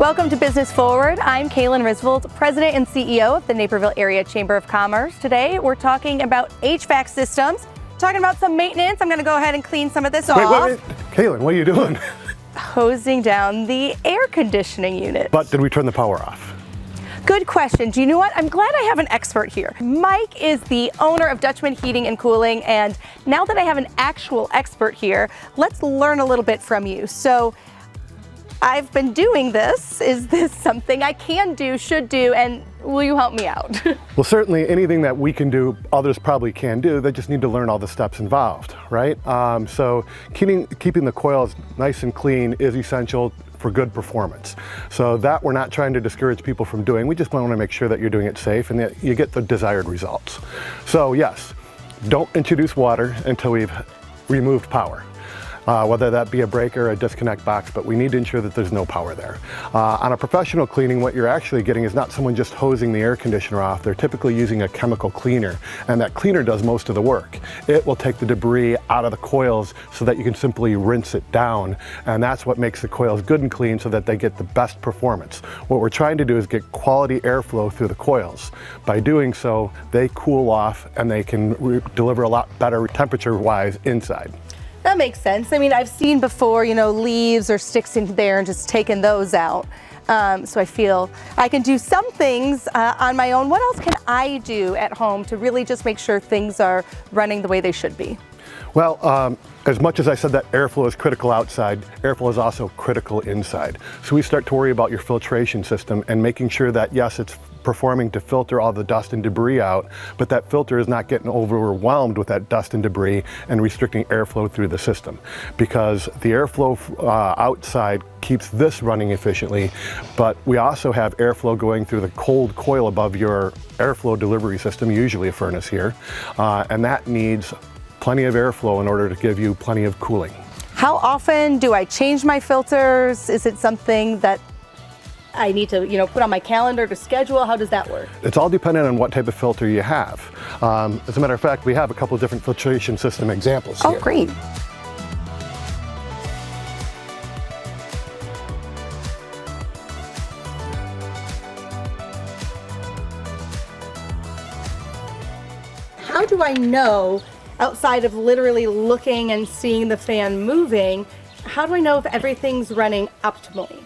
Welcome to Business Forward. I'm Kaylin Risvold, President and CEO of the Naperville Area Chamber of Commerce. Today we're talking about HVAC systems, talking about some maintenance. I'm going to go ahead and clean some of this off. Wait. Kaylin, what are you doing? Hosing down the air conditioning unit. But did we turn the power off? Good question. Do you know what? I'm glad I have an expert here. Mike is the owner of Dutchman Heating and Cooling, and now that I have an actual expert here, let's learn a little bit from you. So I've been doing this. Is this something I can do, should do, and will you help me out? Well, certainly anything that we can do, others probably can do. They just need to learn all the steps involved, right? So keeping the coils nice and clean is essential for good performance. So that we're not trying to discourage people from doing. We just want to make sure that you're doing it safe and that you get the desired results. So yes, don't introduce water until we've removed power. Whether that be a breaker or a disconnect box, but we need to ensure that there's no power there. On a professional cleaning, what you're actually getting is not someone just hosing the air conditioner off. They're typically using a chemical cleaner, and that cleaner does most of the work. It will take the debris out of the coils so that you can simply rinse it down, and that's what makes the coils good and clean so that they get the best performance. What we're trying to do is get quality airflow through the coils. By doing so, they cool off and they can deliver a lot better temperature-wise inside. That makes sense. I mean, I've seen before, leaves or sticks in there and just taking those out. So I feel I can do some things on my own. What else can I do at home to really just make sure things are running the way they should be? Well, as much as I said that airflow is critical outside, airflow is also critical inside. So we start to worry about your filtration system and making sure that, yes, it's performing to filter all the dust and debris out, but that filter is not getting overwhelmed with that dust and debris and restricting airflow through the system. Because the airflow outside keeps this running efficiently, but we also have airflow going through the cold coil above your airflow delivery system, usually a furnace here, and that needs plenty of airflow in order to give you plenty of cooling. How often do I change my filters? Is it something that I need to, put on my calendar to schedule? How does that work? It's all dependent on what type of filter you have. As a matter of fact, we have a couple of different filtration system examples here. Oh, great. How do I know, outside of literally looking and seeing the fan moving, how do I know if everything's running optimally?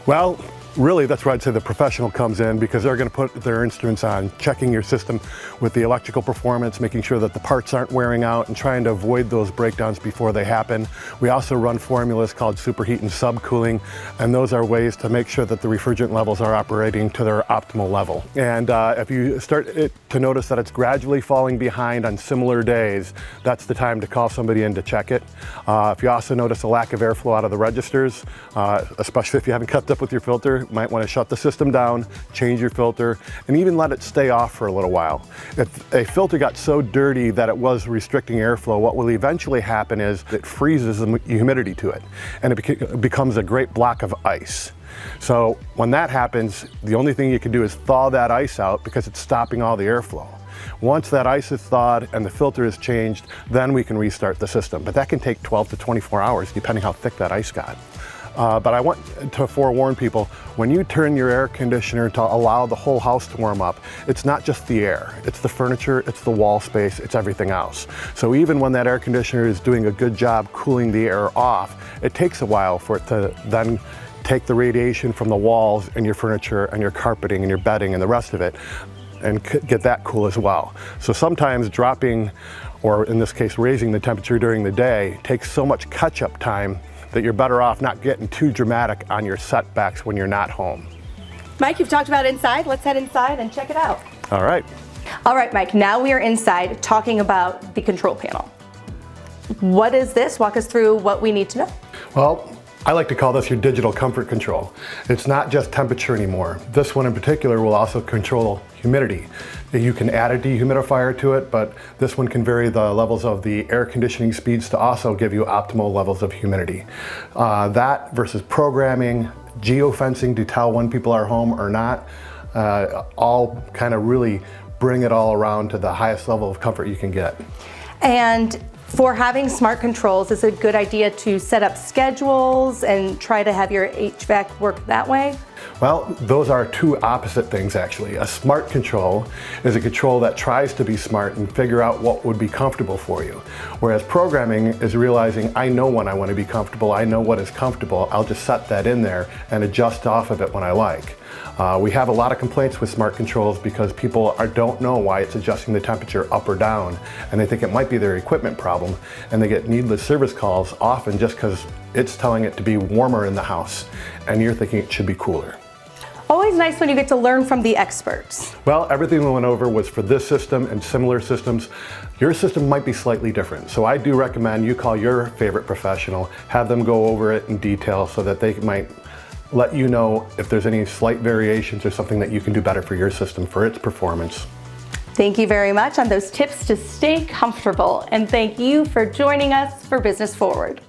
Well, really, that's where I'd say the professional comes in, because they're going to put their instruments on, checking your system with the electrical performance, making sure that the parts aren't wearing out and trying to avoid those breakdowns before they happen. We also run formulas called superheat and subcooling, and those are ways to make sure that the refrigerant levels are operating to their optimal level. And if you start to notice that it's gradually falling behind on similar days, that's the time to call somebody in to check it. If you also notice a lack of airflow out of the registers, especially if you haven't kept up with your filter, might want to shut the system down, change your filter, and even let it stay off for a little while. If a filter got so dirty that it was restricting airflow, what will eventually happen is it freezes the humidity to it, and it becomes a great block of ice. So when that happens, the only thing you can do is thaw that ice out, because it's stopping all the airflow. Once that ice is thawed and the filter is changed, then we can restart the system. But that can take 12 to 24 hours, depending how thick that ice got. But I want to forewarn people, when you turn your air conditioner to allow the whole house to warm up, it's not just the air, it's the furniture, it's the wall space, it's everything else. So even when that air conditioner is doing a good job cooling the air off, it takes a while for it to then take the radiation from the walls and your furniture and your carpeting and your bedding and the rest of it and get that cool as well. So sometimes dropping, or in this case raising the temperature during the day, takes so much catch-up time that you're better off not getting too dramatic on your setbacks when you're not home. Mike, you've talked about inside. Let's head inside and check it out. All right. All right, Mike, now we are inside talking about the control panel. What is this? Walk us through what we need to know. Well, I like to call this your digital comfort control. It's not just temperature anymore. This one in particular will also control humidity. You can add a dehumidifier to it, but this one can vary the levels of the air conditioning speeds to also give you optimal levels of humidity. That versus programming, geofencing to tell when people are home or not, all kind of really bring it all around to the highest level of comfort you can get. And For having smart controls, is it a good idea to set up schedules and try to have your HVAC work that way? Well, those are two opposite things actually. A smart control is a control that tries to be smart and figure out what would be comfortable for you. Whereas programming is realizing, I know when I want to be comfortable, I know what is comfortable, I'll just set that in there and adjust off of it when I like. We have a lot of complaints with smart controls because people don't know why it's adjusting the temperature up or down, and they think it might be their equipment problem, and they get needless service calls often just because it's telling it to be warmer in the house, and you're thinking it should be cooler. Always nice when you get to learn from the experts. Well, everything we went over was for this system and similar systems. Your system might be slightly different, so I do recommend you call your favorite professional, have them go over it in detail so that they might let you know if there's any slight variations or something that you can do better for your system for its performance. Thank you very much on those tips to stay comfortable, and thank you for joining us for Business Forward.